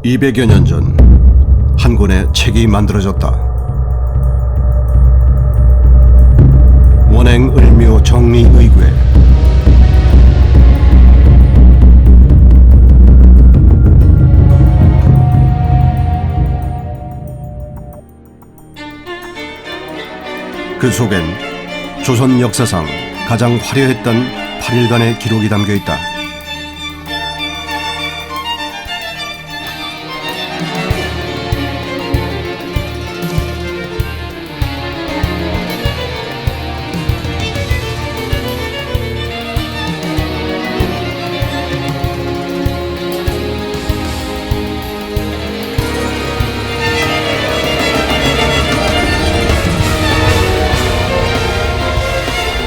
200여 년 전 한 권의 책이 만들어졌다. 원행을묘 정리의궤. 그 속엔 조선 역사상 가장 화려했던 8일간의 기록이 담겨 있다.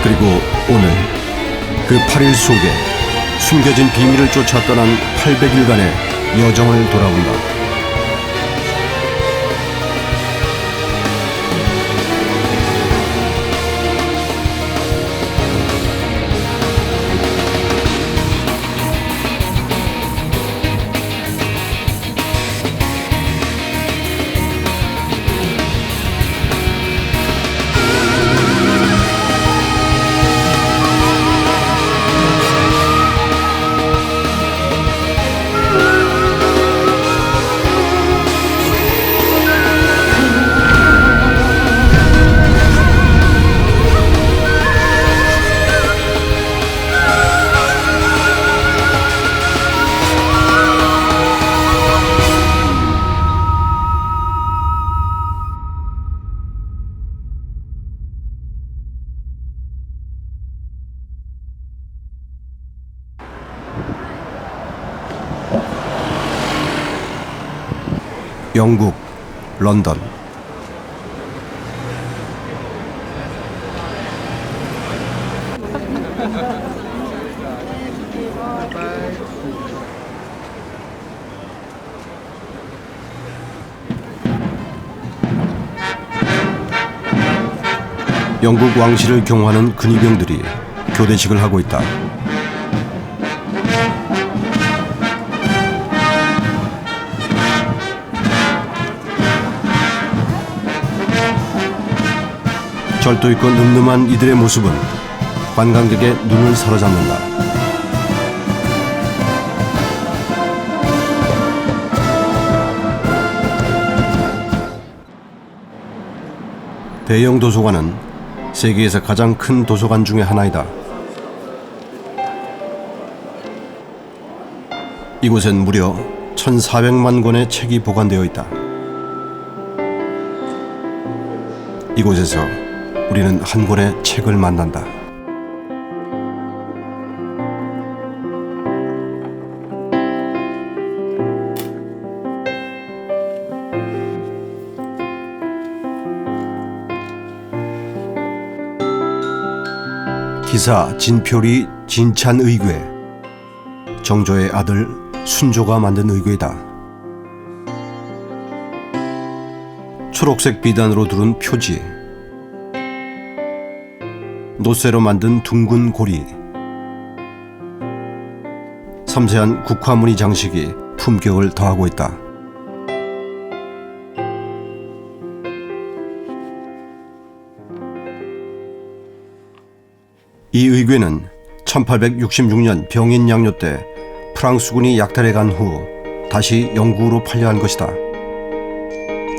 그리고 오늘 그 8일 속에 숨겨진 비밀을 쫓아 떠난 800일간의 여정을 돌아본다. 영국, 런던. 영국 왕실을 경호하는 근위병들이 교대식을 하고 있다. 절도 있고 늠름한 이들의 모습은 관광객의 눈을 사로잡는다. 대형 도서관은 세계에서 가장 큰 도서관 중의 하나이다. 이곳엔 무려 1,400만 권의 책이 보관되어 있다. 이곳에서 우리는 한 권의 책을 만난다. 기사 진표리 진찬의궤. 정조의 아들 순조가 만든 의궤다. 초록색 비단으로 두른 표지, 노쇠로 만든 둥근 고리, 섬세한 국화무늬 장식이 품격을 더하고 있다. 이 의궤는 1866년 병인 양요 때 프랑스군이 약탈해 간 후 다시 영국으로 팔려간 것이다.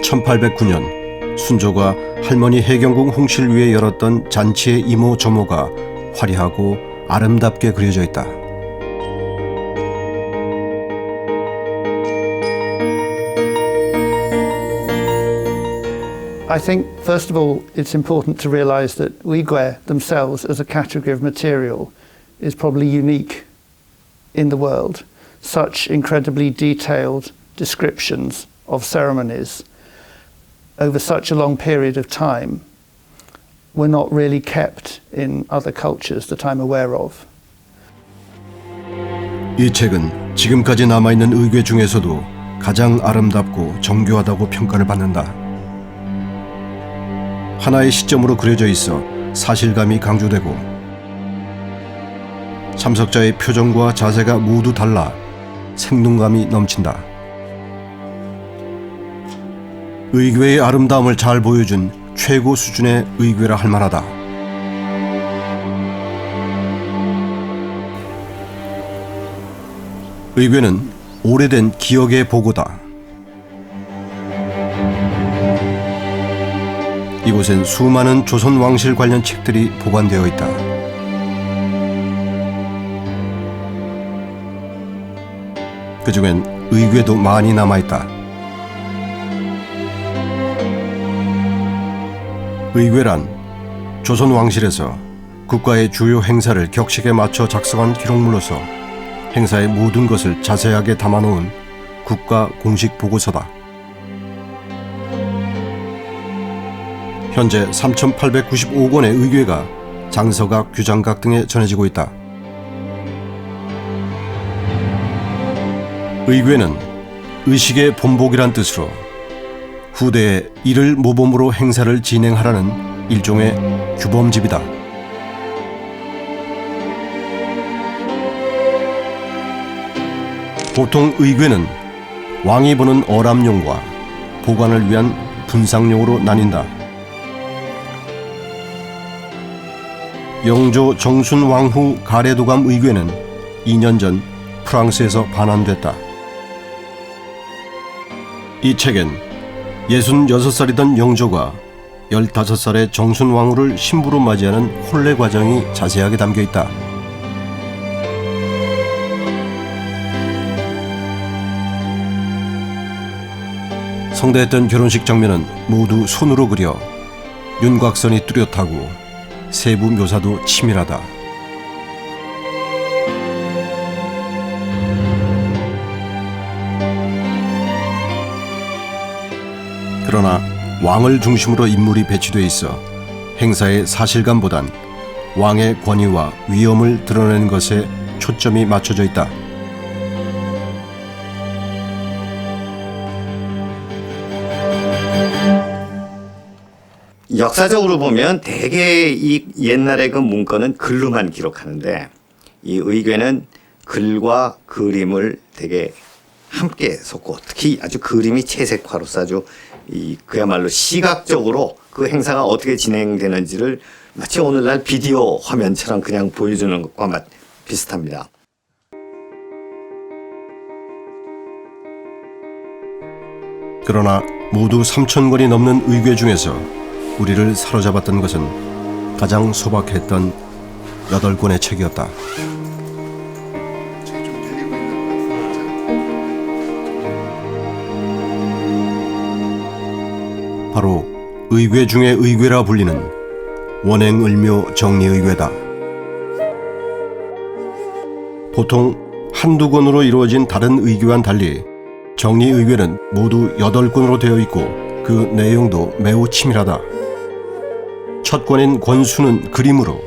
1809년 순조가 할머니 해경궁 홍실 위에 열었던 잔치의 이모 저모가 화려하고 아름답게 그려져 있다. I think, first of all, it's important to realize that 의궤 themselves as a category of material is probably unique in the world. Such incredibly detailed descriptions of ceremonies over such a long period of time were not really kept in other cultures that I'm aware of. 이 책은 지금까지 남아있는 의궤 중에서도 가장 아름답고 정교하다고 평가를 받는다. 하나의 시점으로 그려져 있어 사실감이 강조되고 참석자의 표정과 자세가 모두 달라 생동감이 넘친다. 의궤의 아름다움을 잘 보여준 최고 수준의 의궤라 할 만하다. 의궤는 오래된 기억의 보고다. 이곳엔 수많은 조선 왕실 관련 책들이 보관되어 있다. 그중엔 의궤도 많이 남아있다. 의궤란 조선 왕실에서 국가의 주요 행사를 격식에 맞춰 작성한 기록물로서 행사의 모든 것을 자세하게 담아놓은 국가 공식 보고서다. 현재 3,895권의 의궤가 장서각, 규장각 등에 전해지고 있다. 의궤는 의식의 본복이란 뜻으로 후대에 이를 모범으로 행사를 진행하라는 일종의 규범집이다. 보통 의궤는 왕이 보는 어람용과 보관을 위한 분상용으로 나뉜다. 영조 정순 왕후 가래도감 의궤는 2년 전 프랑스에서 반환됐다. 이 책엔 66살이던 영조가 15살의 정순 왕후를 신부로 맞이하는 혼례 과정이 자세하게 담겨 있다. 성대했던 결혼식 장면은 모두 손으로 그려 윤곽선이 뚜렷하고 세부 묘사도 치밀하다. 그러나 왕을 중심으로 인물이 배치돼 있어 행사의 사실감보단 왕의 권위와 위엄을 드러내는 것에 초점이 맞춰져 있다. 역사적으로 보면 대개 이 옛날의 그 문건은 글로만 기록하는데 이 의궤는 글과 그림을 되게 함께 섞고 특히 아주 그림이 채색화로서 아주 그야말로 시각적으로 그 행사가 어떻게 진행되는지를 마치 오늘날 비디오 화면처럼 그냥 보여주는 것과 비슷합니다. 그러나 모두 3,000권이 넘는 의궤 중에서 우리를 사로잡았던 것은 가장 소박했던 8권의 책이었다. 바로 의궤 중의 의궤라 불리는 원행을묘 정리의궤다. 보통 한두 권으로 이루어진 다른 의궤와는 달리 정리의궤는 모두 8권으로 되어 있고 그 내용도 매우 치밀하다. 첫 권인 권수는 그림으로,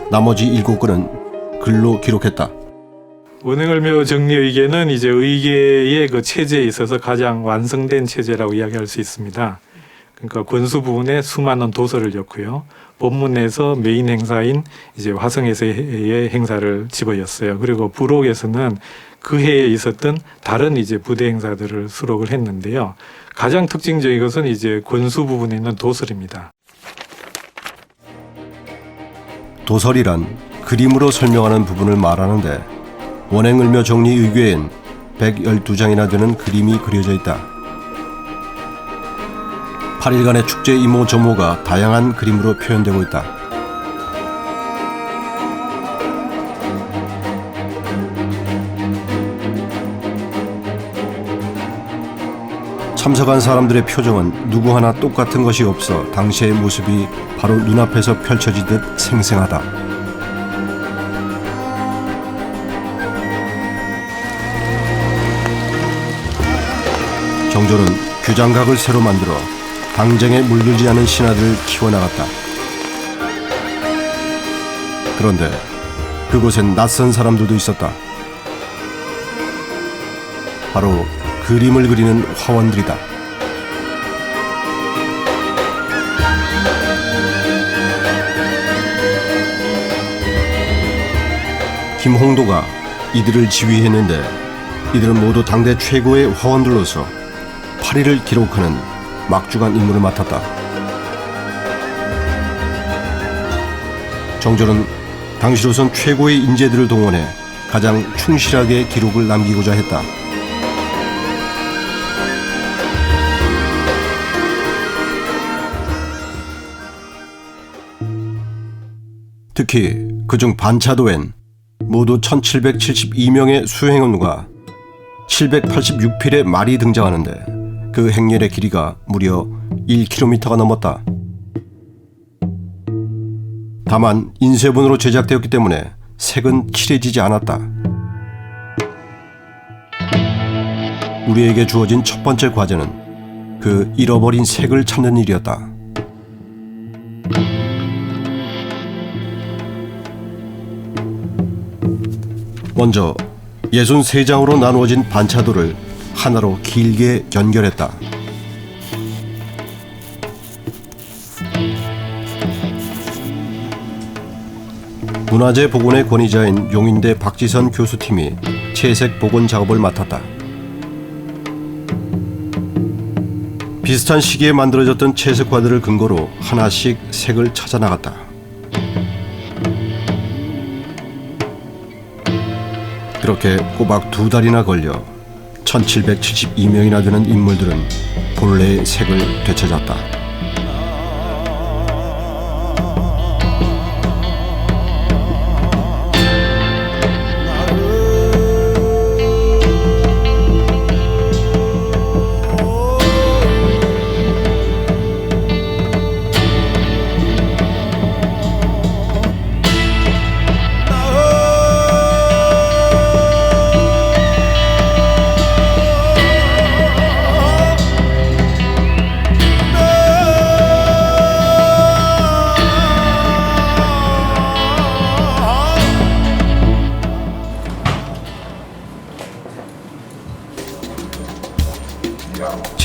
나머지 7권은 글로 기록했다. 원행을묘 정리의궤는 이제 의궤의 그 체제에 있어서 가장 완성된 체제라고 이야기할 수 있습니다. 그러니까 권수 부분에 수많은 도서를 엮고요. 본문에서 메인 행사인 이제 화성에서의 행사를 집어였어요. 그리고 부록에서는 그 해에 있었던 다른 이제 부대 행사들을 수록을 했는데요. 가장 특징적인 것은 이제 권수 부분에 있는 도설입니다. 도설이란 그림으로 설명하는 부분을 말하는데 원행을묘 정리의궤엔 112장이나 되는 그림이 그려져 있다. 8일간의 축제 이모저모가 다양한 그림으로 표현되고 있다. 참석한 사람들의 표정은 누구 하나 똑같은 것이 없어 당시의 모습이 바로 눈앞에서 펼쳐지듯 생생하다. 정조는 규장각을 새로 만들어 당쟁에 물들지 않은 신하들을 키워나갔다. 그런데 그곳엔 낯선 사람들도 있었다. 바로 그림을 그리는 화원들이다. 김홍도가 이들을 지휘했는데 이들은 모두 당대 최고의 화원들로서 파리를 기록하는 막중한 임무를 맡았다. 정조는 당시로선 최고의 인재들을 동원해 가장 충실하게 기록을 남기고자 했다. 특히 그중 반차도엔 모두 1772명의 수행원과 786필의 말이 등장하는데 그 행렬의 길이가 무려 1km가 넘었다. 다만 인쇄본으로 제작되었기 때문에 색은 칠해지지 않았다. 우리에게 주어진 첫 번째 과제는 그 잃어버린 색을 찾는 일이었다. 먼저 63장으로 나누어진 반차도를 하나로 길게 연결했다. 문화재 복원의 권위자인 용인대 박지선 교수팀이 채색 복원 작업을 맡았다. 비슷한 시기에 만들어졌던 채색화들을 근거로 하나씩 색을 찾아 나갔다. 그렇게 꼬박 2달이나 걸려 1772명이나 되는 인물들은 본래의 색을 되찾았다.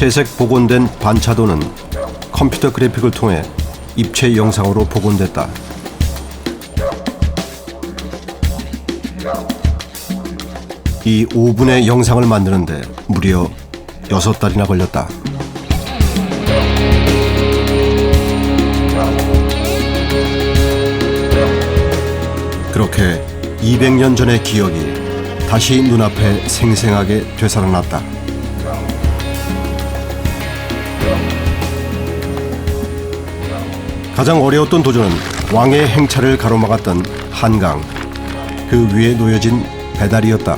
채색 복원된 반차도는 컴퓨터 그래픽을 통해 입체 영상으로 복원됐다. 이 5분의 영상을 만드는데 무려 6달이나 걸렸다. 그렇게 200년 전의 기억이 다시 눈앞에 생생하게 되살아났다. 가장 어려웠던 도전은 왕의 행차를 가로막았던 한강, 그 위에 놓여진 배달이었다.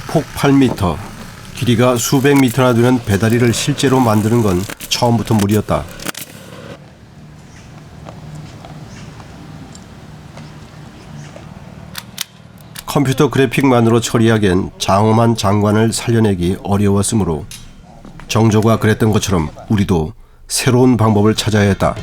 폭 8m, 길이가 수백 미터나 되는 배다리를 실제로 만드는 건 처음부터 무리였다. 컴퓨터 그래픽만으로 처리하기엔 장엄한 장관을 살려내기 어려웠으므로 정조가 그랬던 것처럼 우리도 새로운 방법을 찾아야 했다.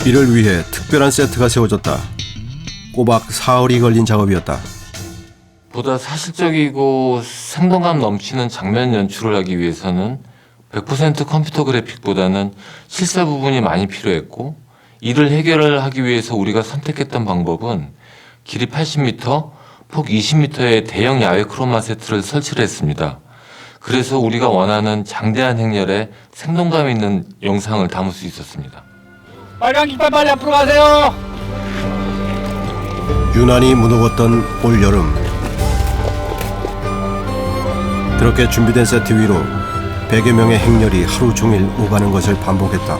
이를 위해 특별한 세트가 세워졌다. 꼬박 사흘이 걸린 작업이었다. 보다 사실적이고 생동감 넘치는 장면 연출을 하기 위해서는 100% 컴퓨터 그래픽보다는 실사 부분이 많이 필요했고, 이를 해결을 하기 위해서 우리가 선택했던 방법은 길이 80m, 폭 20m의 대형 야외 크로마 세트를 설치를 했습니다. 그래서 우리가 원하는 장대한 행렬에 생동감 있는 영상을 담을 수 있었습니다. 빨간 깃발 빨리 앞으로 가세요. 유난히 무더웠던 올여름. 그렇게 준비된 세트 위로 100여 명의 행렬이 하루 종일 오가는 것을 반복했다.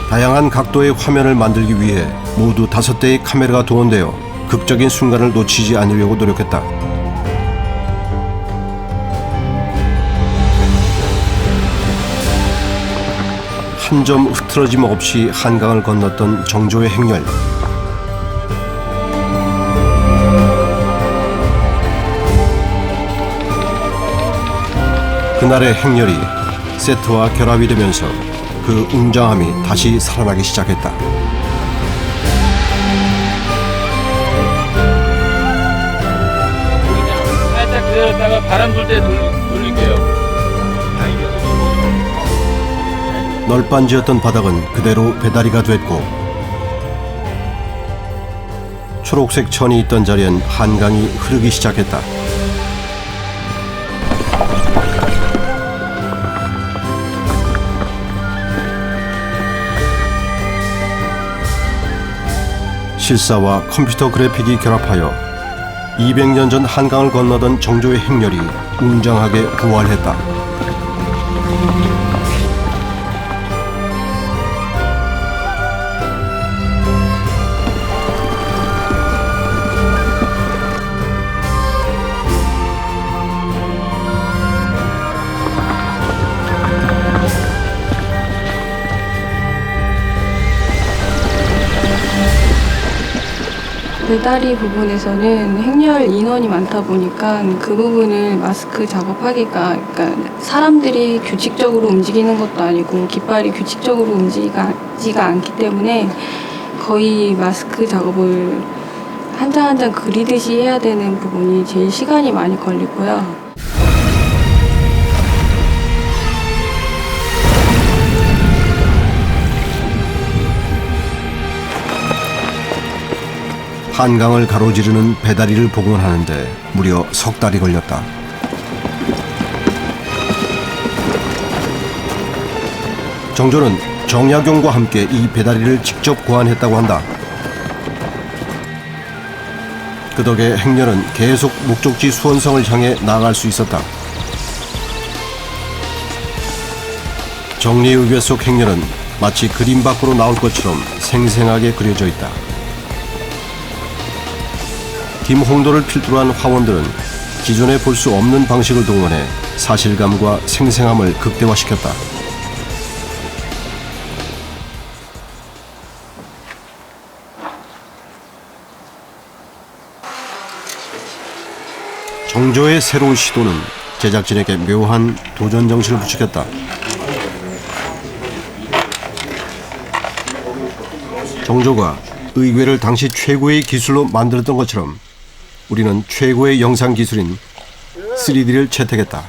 다양한 각도의 화면을 만들기 위해 모두 5대의 카메라가 동원되어 극적인 순간을 놓치지 않으려고 노력했다. 한 점 흐트러짐 없이 한강을 건넜던 정조의 행렬. 그날의 행렬이 세트와 결합이 되면서 그 웅장함이 다시 살아나기 시작했다. 살짝 기다렸다가 바람 불 때 돌릴게요. 널빤지였던 바닥은 그대로 배다리가 됐고 초록색 천이 있던 자리엔 한강이 흐르기 시작했다. 실사와 컴퓨터 그래픽이 결합하여 200년 전 한강을 건너던 정조의 행렬이 웅장하게 부활했다. 배다리 부분에서는 행렬 인원이 많다 보니까 그 부분을 마스크 작업하기가, 그러니까 사람들이 규칙적으로 움직이는 것도 아니고 깃발이 규칙적으로 움직이지가 않기 때문에 거의 마스크 작업을 한 장 한 장 그리듯이 해야 되는 부분이 제일 시간이 많이 걸리고요. 한강을 가로지르는 배다리를 복원하는데 무려 석 달이 걸렸다. 정조는 정약용과 함께 이 배다리를 직접 고안했다고 한다. 그 덕에 행렬은 계속 목적지 수원성을 향해 나아갈 수 있었다. 정리의궤 속 행렬은 마치 그림 밖으로 나올 것처럼 생생하게 그려져 있다. 김홍도를 필두로 한 화원들은 기존에 볼 수 없는 방식을 동원해 사실감과 생생함을 극대화시켰다. 정조의 새로운 시도는 제작진에게 묘한 도전 정신을 부추겼다. 정조가 의궤를 당시 최고의 기술로 만들었던 것처럼 우리는 최고의 영상 기술인 3D를 채택했다.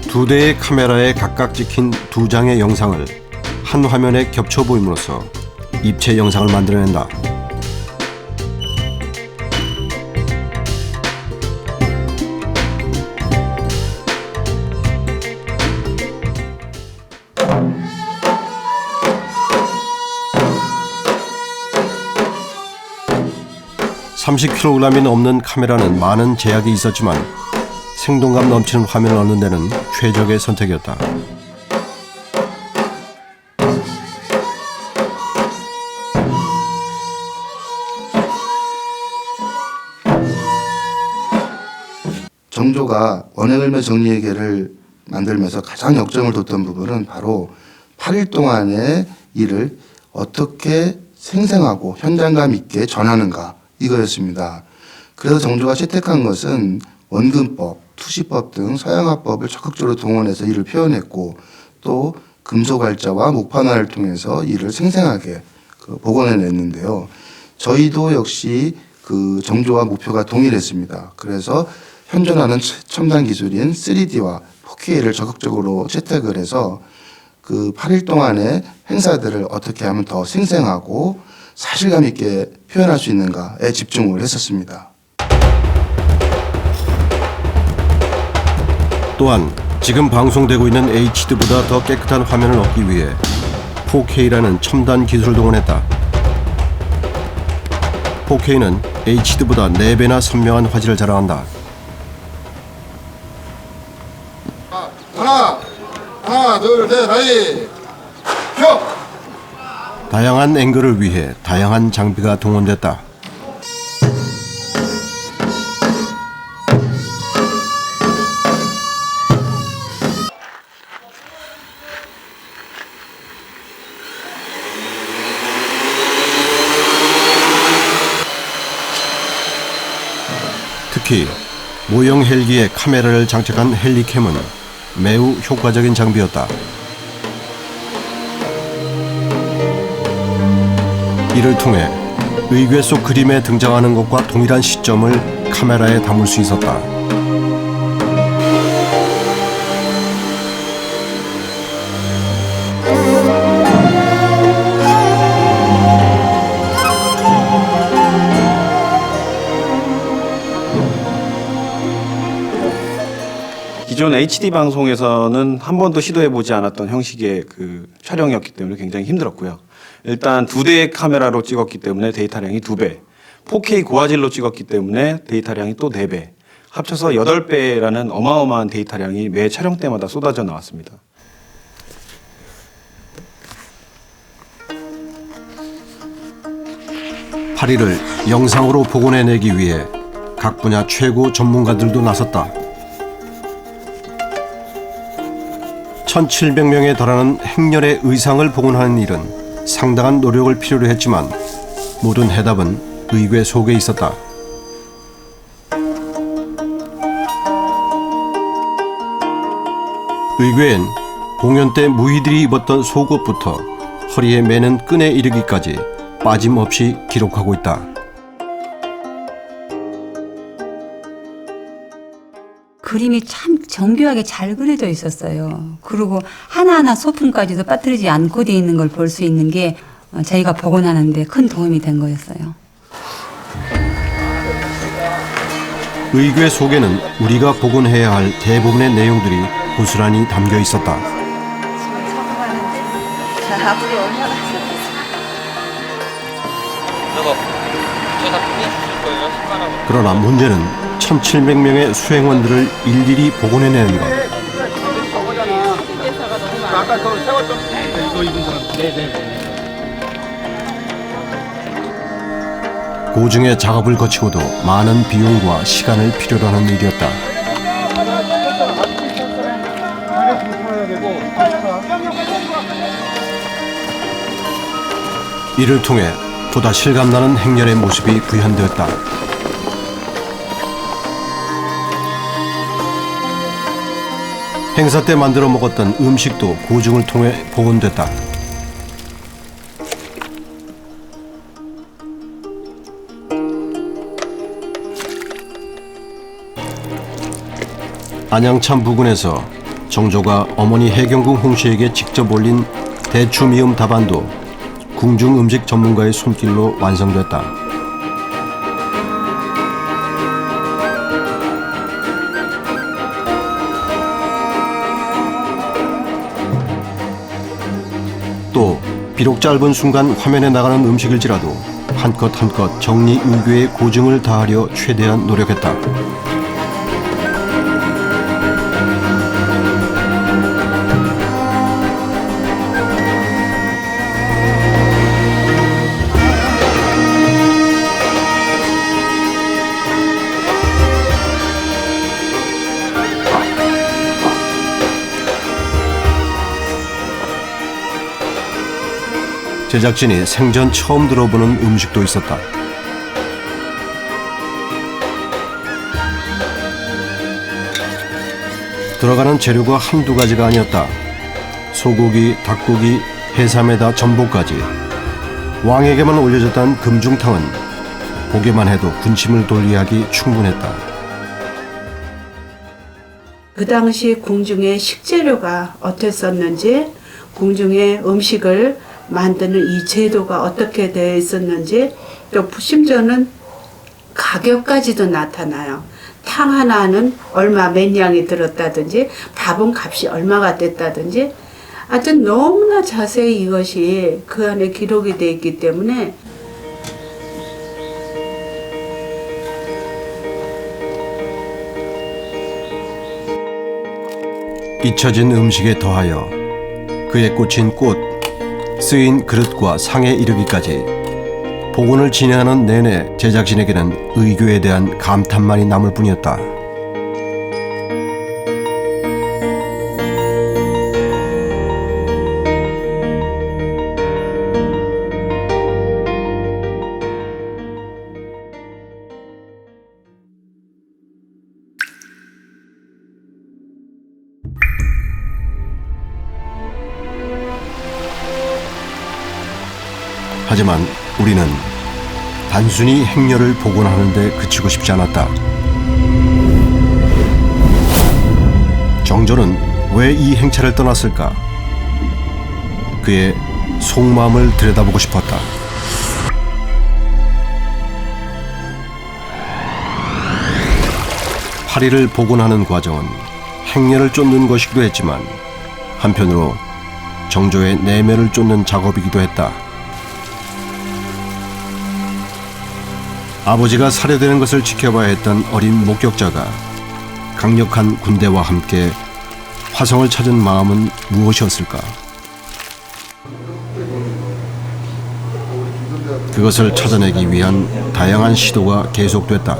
두 대의 카메라에 각각 찍힌 두 장의 영상을 한 화면에 겹쳐 보임으로써 입체 영상을 만들어낸다. (30kg이) 넘는 카메라는 많은 제약이 있었지만 생동감 넘치는 화면을 얻는 데는 최적의 선택이었다. 정조가 원행을며 정리의궤를 만들면서 가장 역점을 뒀던 부분은 바로 8일 동안의 일을 어떻게 생생하고 현장감 있게 전하는가 이거였습니다. 그래서 정조가 채택한 것은 원근법, 투시법 등 서양화법을 적극적으로 동원해서 이를 표현했고 또 금속알자와 목판화를 통해서 이를 생생하게 복원해냈는데요. 저희도 역시 그 정조와 목표가 동일했습니다. 그래서 현존하는 첨단 기술인 3D와 4K를 적극적으로 채택을 해서 그 8일 동안의 행사들을 어떻게 하면 더 생생하고 사실감 있게 표현할 수 있는가에 집중을 했었습니다. 또한 지금 방송되고 있는 HD보다 더 깨끗한 화면을 얻기 위해 4K라는 첨단 기술을 동원했다. 4K는 HD보다 4배나 선명한 화질을 자랑한다. 하나, 둘, 셋, 하이, 켜! 다양한 앵글을 위해 다양한 장비가 동원됐다. 특히 모형 헬기에 카메라를 장착한 헬리캠은 매우 효과적인 장비였다. 이를 통해 의궤 속 그림에 등장하는 것과 동일한 시점을 카메라에 담을 수 있었다. 기존 HD 방송에서는 한 번도 시도해보지 않았던 형식의 그 촬영이었기 때문에 굉장히 힘들었고요. 일단 2대의 카메라로 찍었기 때문에 데이터량이 2배, 4K 고화질로 찍었기 때문에 데이터량이 또 4배, 합쳐서 8배라는 어마어마한 데이터량이 매 촬영 때마다 쏟아져 나왔습니다. 파리를 영상으로 복원해내기 위해 각 분야 최고 전문가들도 나섰다. 1,700명에 달하는 행렬의 의상을 복원하는 일은 상당한 노력을 필요로 했지만 모든 해답은 의궤 속에 있었다. 의궤엔 공연 때 무희들이 입었던 속옷부터 허리에 매는 끈에 이르기까지 빠짐없이 기록하고 있다. 그림이 참 정교하게 잘 그려져 있었어요. 그리고 하나하나 소품까지도 빠뜨리지 않고 돼 있는 걸 볼 수 있는 게 저희가 복원하는 데 큰 도움이 된 거였어요. 의궤 속에는 우리가 복원해야 할 대부분의 내용들이 고스란히 담겨 있었다. 그러나 문제는 1,700명의 수행원들을 일일이 복원해내는 것. 고증의 작업을 거치고도 많은 비용과 시간을 필요로 하는 일이었다. 이를 통해 보다 실감나는 행렬의 모습이 구현되었다. 행사 때 만들어 먹었던 음식도 고증을 통해 복원됐다. 안양참 부근에서 정조가 어머니 해경궁 홍씨에게 직접 올린 대추 미음 답안도 궁중 음식 전문가의 손길로 완성됐다. 또 비록 짧은 순간 화면에 나가는 음식일지라도 한껏 한껏 정리 의궤의 고증을 다하려 최대한 노력했다. 제작진이 생전 처음 들어보는 음식도 있었다. 들어가는 재료가 한두 가지가 아니었다. 소고기, 닭고기, 해삼에다 전복까지. 왕에게만 올려졌던 금중탕은 보기만 해도 군침을 돌게 하기 충분했다. 그 당시 궁중의 식재료가 어땠었는지, 궁중의 음식을 만드는 이 제도가 어떻게 되어 있었는지, 또 심지어는 가격까지도 나타나요. 탕 하나는 얼마 몇 양이 들었다든지, 밥은 값이 얼마가 됐다든지, 하여튼 너무나 자세히 이것이 그 안에 기록이 되어 있기 때문에 잊혀진 음식에 더하여 그에 꽂힌 꽃, 쓰인 그릇과 상에 이르기까지 복원을 진행하는 내내 제작진에게는 의궤에 대한 감탄만이 남을 뿐이었다. 하지만 우리는 단순히 행렬을 복원하는 데 그치고 싶지 않았다. 정조는 왜 이 행차를 떠났을까? 그의 속마음을 들여다보고 싶었다. 파리를 복원하는 과정은 행렬을 쫓는 것이기도 했지만 한편으로 정조의 내면을 쫓는 작업이기도 했다. 아버지가 살해되는 것을 지켜봐야 했던 어린 목격자가 강력한 군대와 함께 화성을 찾은 마음은 무엇이었을까? 그것을 찾아내기 위한 다양한 시도가 계속됐다.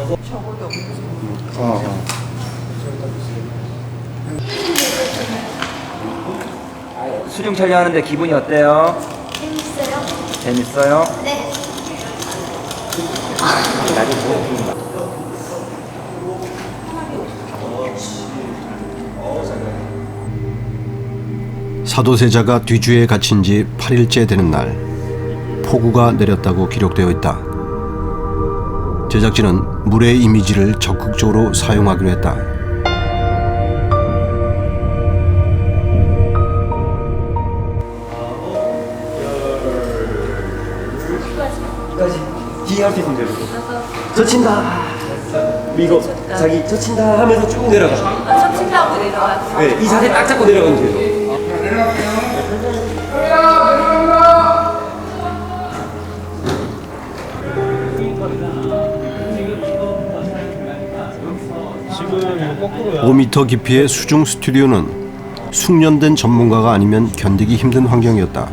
수중 촬영하는데 기분이 어때요? 재밌어요? 네. 사도세자가 뒤주에 갇힌 지 8일째 되는 날 폭우가 내렸다고 기록되어 있다. 제작진은 물의 이미지를 적극적으로 사용하기로 했다. 뒤에 할 수 있는 대로 젖힌다 이거 자기 젖힌다 하면서 쭉 내려가. 젖힌다고 내려가. 네, 이 자세 딱 잡고 내려가면 돼요. 지금 5m 깊이의 수중 스튜디오는 숙련된 전문가가 아니면 견디기 힘든 환경이었다.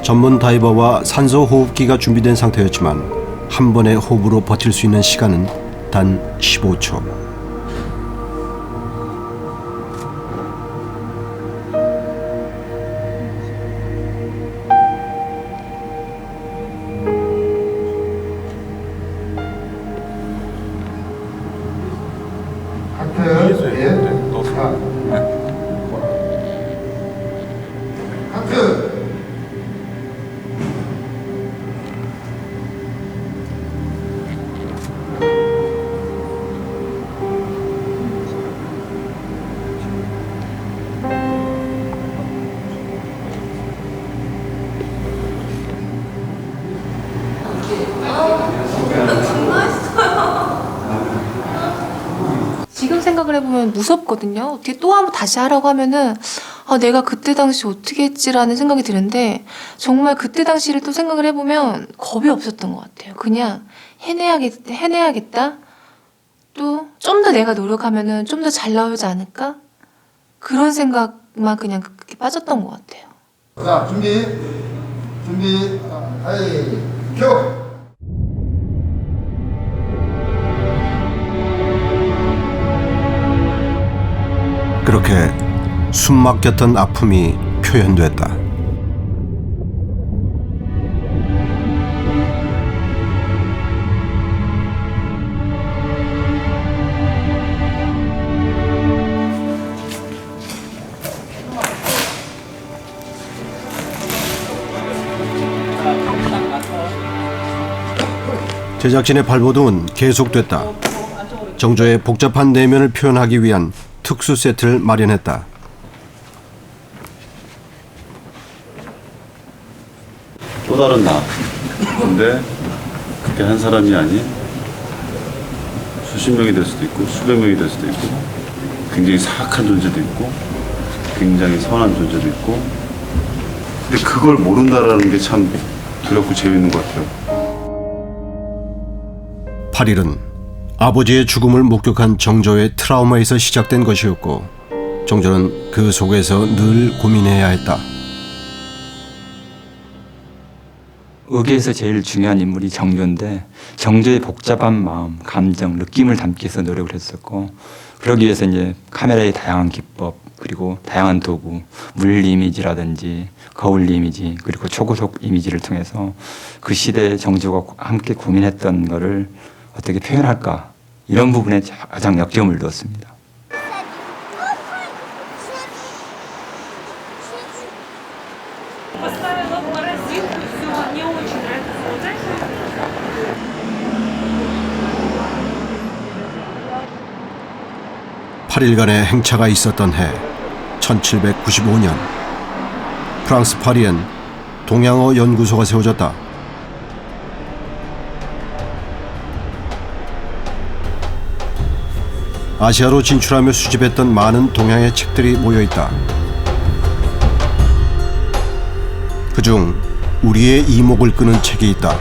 전문 다이버와 산소 호흡기가 준비된 상태였지만 한 번의 호흡으로 버틸 수 있는 시간은 단 15초. 지금 생각을 해보면 무섭거든요. 어떻게 또 한번 다시 하라고 하면은 내가 그때 당시 어떻게 했지라는 생각이 드는데 정말 그때 당시를 또 생각을 해보면 겁이 없었던 것 같아요. 그냥 해내야겠다. 또 좀 더 내가 노력하면은 좀 더 잘 나오지 않을까? 그런 생각만 그냥 그렇게 빠졌던 것 같아요. 자, 준비, 하이, 큐! 그렇게 숨막혔던 아픔이 표현됐다. 제작진의 발버둥은 계속됐다. 정조의 복잡한 내면을 표현하기 위한 특수 세트를 마련했다. 또 다른 나. 근데 그게 한 사람이 아닌 수십 명이 될 수도 있고 수백 명이 될 수도 있고 굉장히 사악한 존재도 있고 굉장히 선한 존재도 있고 근데 그걸 모른다라는 게 참 두렵고 재밌는 것 같아요. 8일은 아버지의 죽음을 목격한 정조의 트라우마에서 시작된 것이었고 정조는 그 속에서 늘 고민해야 했다. 의계에서 제일 중요한 인물이 정조인데 정조의 복잡한 마음, 감정, 느낌을 담기 위해서 노력을 했었고 그러기 위해서 이제 카메라의 다양한 기법 그리고 다양한 도구, 물 이미지라든지 거울 이미지 그리고 초고속 이미지를 통해서 그 시대에 정조가 함께 고민했던 거를 어떻게 표현할까 이런 부분에 가장 역점을 두었습니다. 8일간의 행차가 있었던 해 1795년 프랑스 파리엔 동양어 연구소가 세워졌다. 아시아로 진출하며 수집했던 많은 동양의 책들이 모여있다. 그중 우리의 이목을 끄는 책이 있다.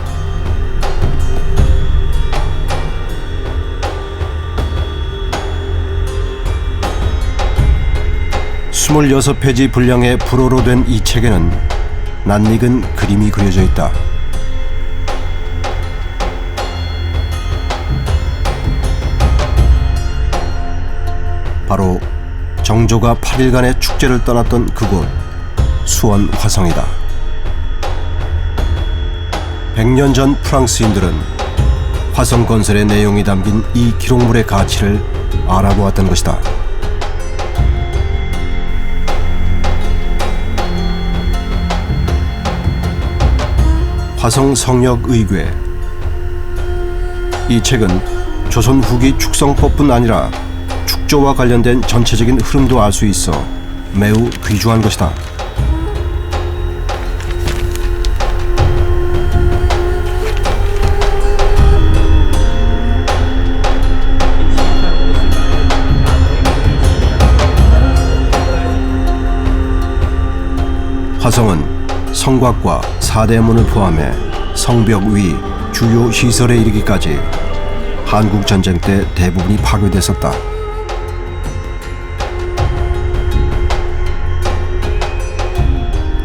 (26) 페이지 분량의 불어로 된 이 책에는 낯익은 그림이 그려져 있다. 바로 정조가 8일간의 축제를 떠났던 그곳 수원 화성이다. 100년 전 프랑스인들은 화성 건설의 내용이 담긴 이 기록물의 가치를 알아보았던 것이다. 화성 성역 의궤. 이 책은 조선 후기 축성법뿐 아니라 축조와 관련된 전체적인 흐름도 알 수 있어 매우 귀중한 것이다. 화성은 성곽과 사대문을 포함해 성벽 위 주요 시설에 이르기까지 한국 전쟁 때 대부분이 파괴됐었다.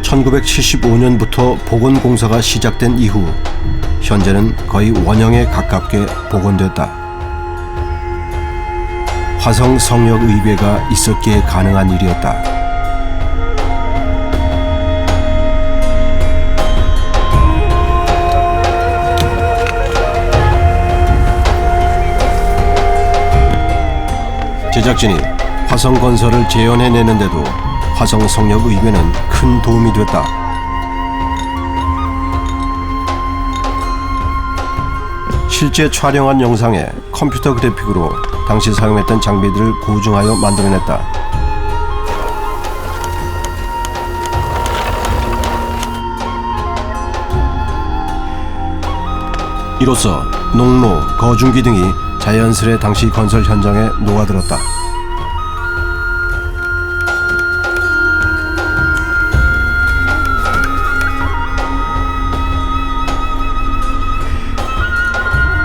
1975년부터 복원 공사가 시작된 이후 현재는 거의 원형에 가깝게 복원됐다. 화성 성역 의궤가 있었기에 가능한 일이었다. 제작진이 화성 건설을 재현해내는데도 화성 성역 의궤는 큰 도움이 됐다. 실제 촬영한 영상에 컴퓨터 그래픽으로 당시 사용했던 장비들을 고증하여 만들어냈다. 이로써 농로, 거중기 등이 자연스레 당시 건설 현장에 녹아들었다.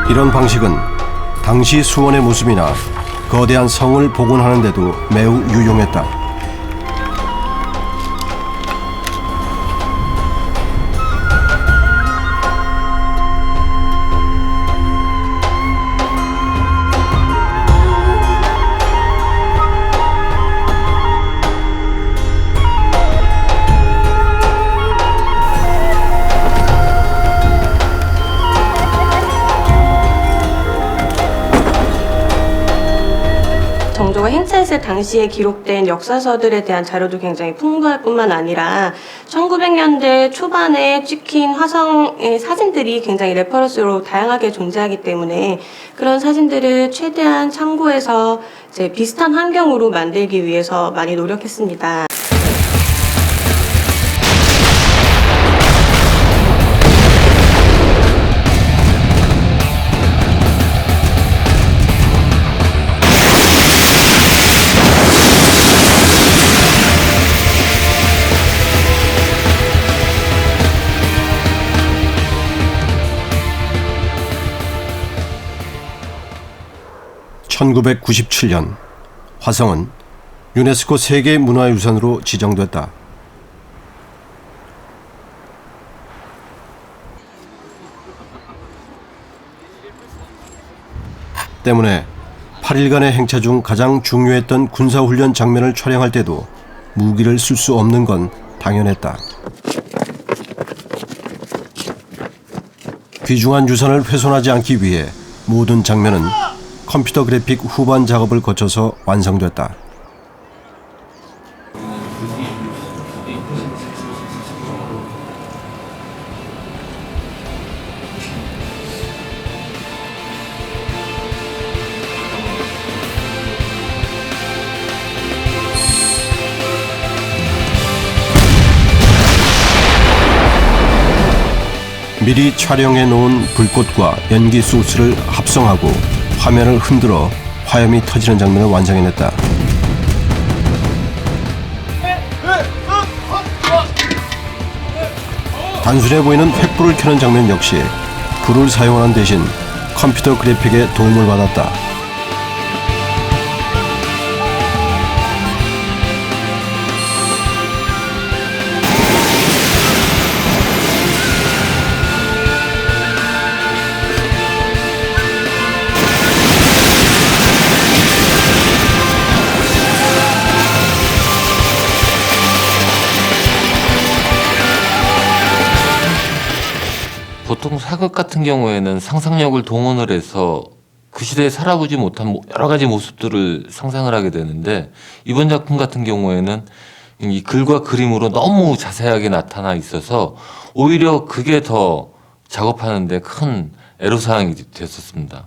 이런 방식은 당시 수원의 모습이나 거대한 성을 복원하는 데도 매우 유용했다. 정조가 행차했을 당시에 기록된 역사서들에 대한 자료도 굉장히 풍부할 뿐만 아니라 1900년대 초반에 찍힌 화성의 사진들이 굉장히 레퍼런스로 다양하게 존재하기 때문에 그런 사진들을 최대한 참고해서 이제 비슷한 환경으로 만들기 위해서 많이 노력했습니다. (1997년) 화성은 유네스코 세계문화유산으로 지정됐다. 때문에 8일간의 행차 중 가장 중요했던 군사훈련 장면을 촬영할 때도 무기를 쓸 수 없는 건 당연했다. 귀중한 유산을 훼손하지 않기 위해 모든 장면은 컴퓨터 그래픽 후반 작업을 거쳐서 완성됐다. 미리 촬영해 놓은 불꽃과 연기 소스를 합성하고 화면을 흔들어 화염이 터지는 장면을 완성해냈다. 단순해 보이는 횃불을 켜는 장면 역시 불을 사용하는 대신 컴퓨터 그래픽의 도움을 받았다. 보통 사극 같은 경우에는 상상력을 동원을 해서 그 시대에 살아보지 못한 여러 가지 모습들을 상상을 하게 되는데, 이번 작품 같은 경우에는 이 글과 그림으로 너무 자세하게 나타나 있어서 오히려 그게 더 작업하는데 큰 애로사항이 됐었습니다.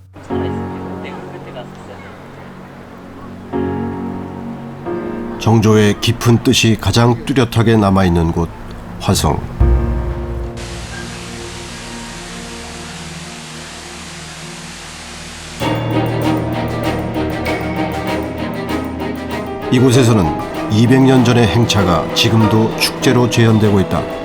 정조의 깊은 뜻이 가장 뚜렷하게 남아있는 곳, 화성. 이곳에서는 200년 전의 행차가 지금도 축제로 재현되고 있다.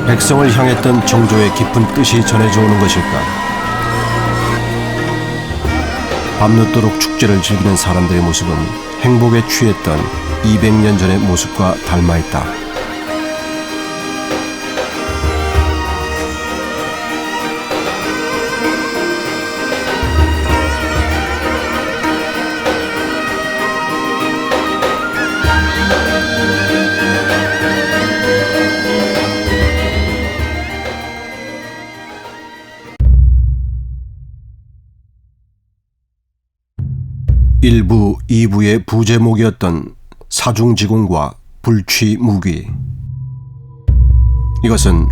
백성을 향했던 정조의 깊은 뜻이 전해져 오는 것일까? 밤늦도록 축제를 즐기는 사람들의 모습은 행복에 취했던 200년 전의 모습과 닮아있다. 일부, 2부의 부제목이었던 사중지공과 불취무기. 이것은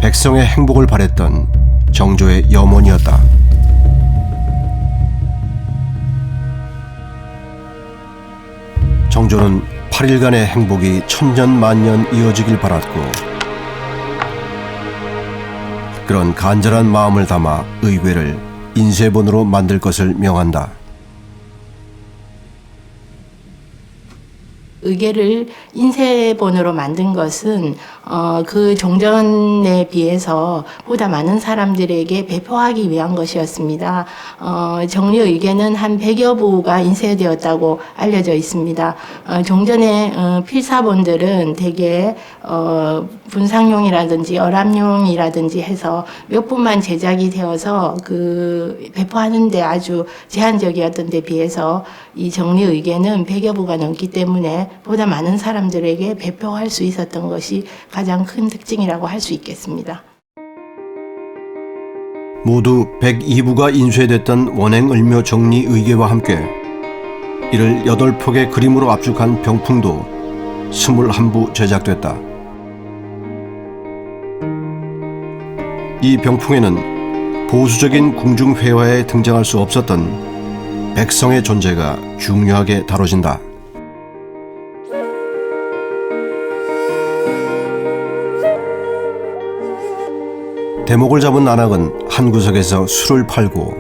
백성의 행복을 바랬던 정조의 염원이었다. 정조는 8일간의 행복이 천년만년 이어지길 바랐고, 그런 간절한 마음을 담아 의궤를 인쇄본으로 만들 것을 명한다. 의궤를 인쇄본으로 만든 것은 그 종전에 비해서 보다 많은 사람들에게 배포하기 위한 것이었습니다. 정리의궤는 한 100여 부가 인쇄되었다고 알려져 있습니다. 종전의 필사본들은 대개 분상용이라든지 어람용이라든지 해서 몇 부만 제작이 되어서 그 배포하는 데 아주 제한적이었던 데 비해서 이 정리의궤는 100여 부가 넘기 때문에 보다 많은 사람들에게 배포할 수 있었던 것이 가장 큰 특징이라고 할 수 있겠습니다. 모두 102부가 인쇄됐던 원행을묘 정리의궤와 함께 이를 8폭의 그림으로 압축한 병풍도 21부 제작됐다. 이 병풍에는 보수적인 궁중회화에 등장할 수 없었던 백성의 존재가 중요하게 다뤄진다. 대목을 잡은 나락은 한 구석에서 술을 팔고,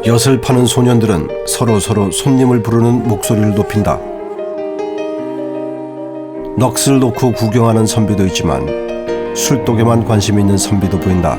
엿을 파는 소년들은 서로 손님을 부르는 목소리를 높인다. 넋을 놓고 구경하는 선비도 있지만 술독에만 관심 있는 선비도 보인다.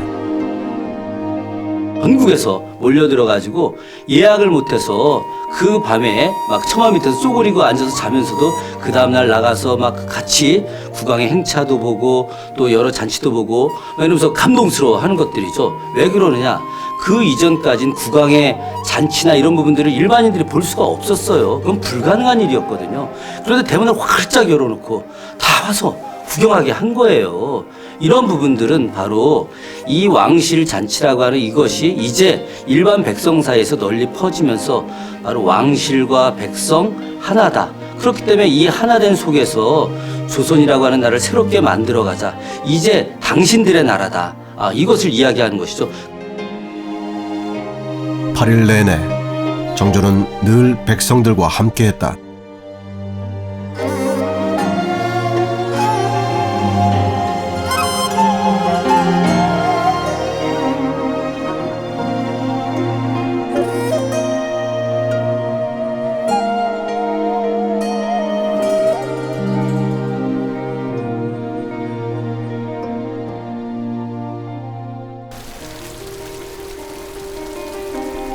전국에서 몰려들어가지고 예약을 못해서 그 밤에 막 처마 밑에서 쪼그리고 앉아서 자면서도 그 다음날 나가서 막 같이 국왕의 행차도 보고 또 여러 잔치도 보고 이러면서 감동스러워 하는 것들이죠. 왜 그러느냐? 그 이전까지는 국왕의 잔치나 이런 부분들을 일반인들이 볼 수가 없었어요. 그건 불가능한 일이었거든요. 그런데 대문을 활짝 열어놓고 다 와서 구경하게 한 거예요. 이런 부분들은 바로 이 왕실 잔치라고 하는 이것이 이제 일반 백성 사이에서 널리 퍼지면서 바로 왕실과 백성 하나다. 그렇기 때문에 이 하나된 속에서 조선이라고 하는 나라를 새롭게 만들어가자. 이제 당신들의 나라다. 이것을 이야기하는 것이죠. 8일 내내 정조는 늘 백성들과 함께했다.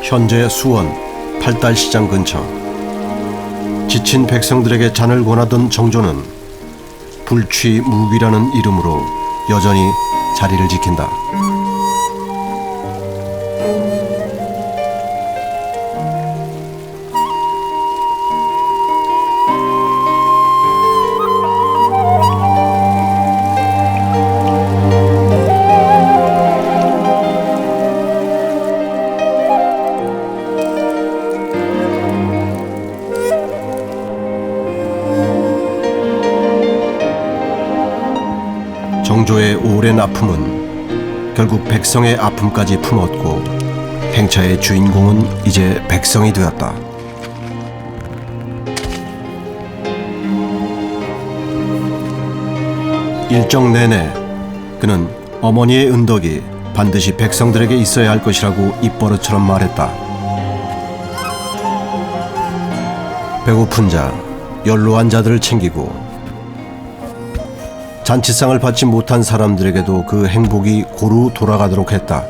현재 수원 팔달시장 근처. 지친 백성들에게 잔을 권하던 정조는 불취무기라는 이름으로 여전히 자리를 지킨다. 정조의 오랜 아픔은 결국 백성의 아픔까지 품었고 행차의 주인공은 이제 백성이 되었다. 일정 내내 그는 어머니의 은덕이 반드시 백성들에게 있어야 할 것이라고 입버릇처럼 말했다. 배고픈 자, 연로한 자들을 챙기고 잔치상을 받지 못한 사람들에게도 그 행복이 고루 돌아가도록 했다.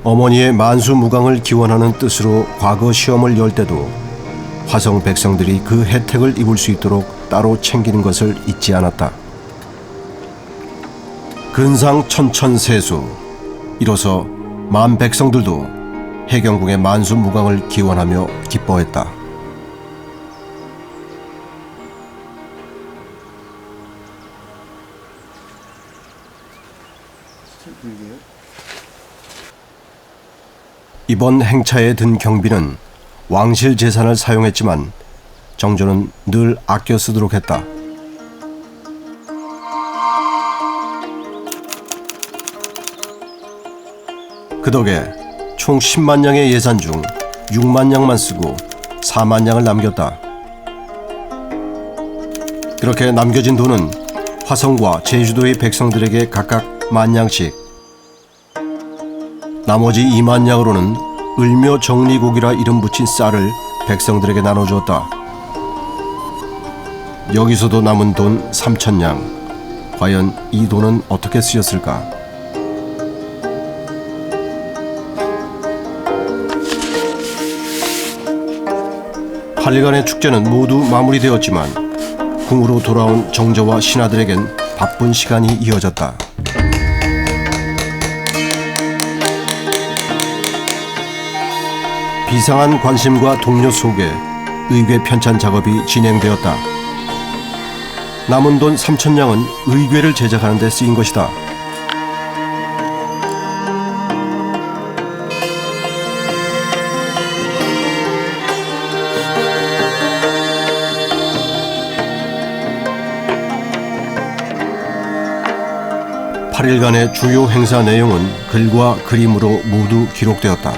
어머니의 만수무강을 기원하는 뜻으로 과거 시험을 열 때도 화성 백성들이 그 혜택을 입을 수 있도록 따로 챙기는 것을 잊지 않았다. 근상 천천세수, 이로써 만 백성들도 해경궁의 만수무강을 기원하며 기뻐했다. 이번 행차에 든 경비는 왕실 재산을 사용했지만 정조는 늘 아껴 쓰도록 했다. 그 덕에 총 10만 냥의 예산 중 6만 냥만 쓰고 4만 냥을 남겼다. 그렇게 남겨진 돈은 화성과 제주도의 백성들에게 각각 1만 냥씩, 나머지 2만 냥으로는 을묘 정리곡이라 이름 붙인 쌀을 백성들에게 나눠주었다. 여기서도 남은 돈 3천 냥. 과연 이 돈은 어떻게 쓰였을까? 8일간의 축제는 모두 마무리되었지만 궁으로 돌아온 정조와 신하들에겐 바쁜 시간이 이어졌다. 비상한 관심과 동료 속에 의궤 편찬 작업이 진행되었다. 남은 돈 3천 냥은 의궤를 제작하는 데 쓰인 것이다. (8일간의) 주요 행사 내용은 글과 그림으로 모두 기록되었다.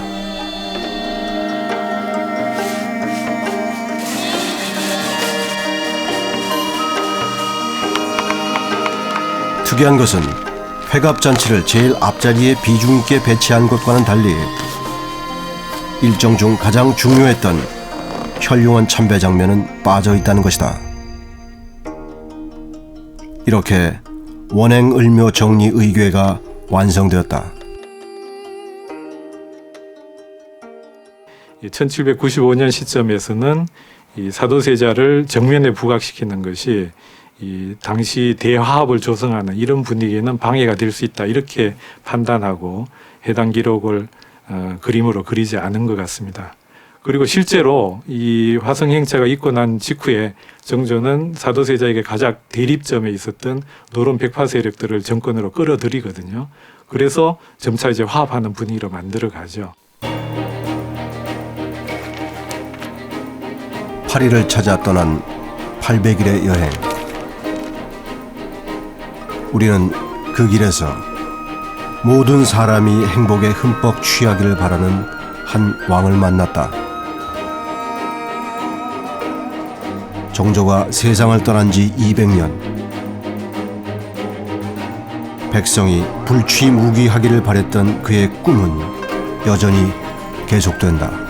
특이한 것은 회갑잔치를 제일 앞자리에 비중 있게 배치한 것과는 달리 일정 중 가장 중요했던 혈용원 참배 장면은 빠져 있다는 것이다. 이렇게 원행 을묘 정리 의궤가 완성되었다. 1795년 시점에서는 이 사도세자를 정면에 부각시키는 것이 이 당시 대화합을 조성하는 이런 분위기에는 방해가 될 수 있다, 이렇게 판단하고 해당 기록을 그림으로 그리지 않은 것 같습니다. 그리고 실제로 이 화성 행차가 있고 난 직후에 정조는 사도세자에게 가장 대립점에 있었던 노론 백파 세력들을 정권으로 끌어들이거든요. 그래서 점차 이제 화합하는 분위기로 만들어 가죠. 파리를 찾아 떠난 800일의 여행. 우리는 그 길에서 모든 사람이 행복에 흠뻑 취하기를 바라는 한 왕을 만났다. 정조가 세상을 떠난 지 200년. 백성이 불취무기하기를 바랬던 그의 꿈은 여전히 계속된다.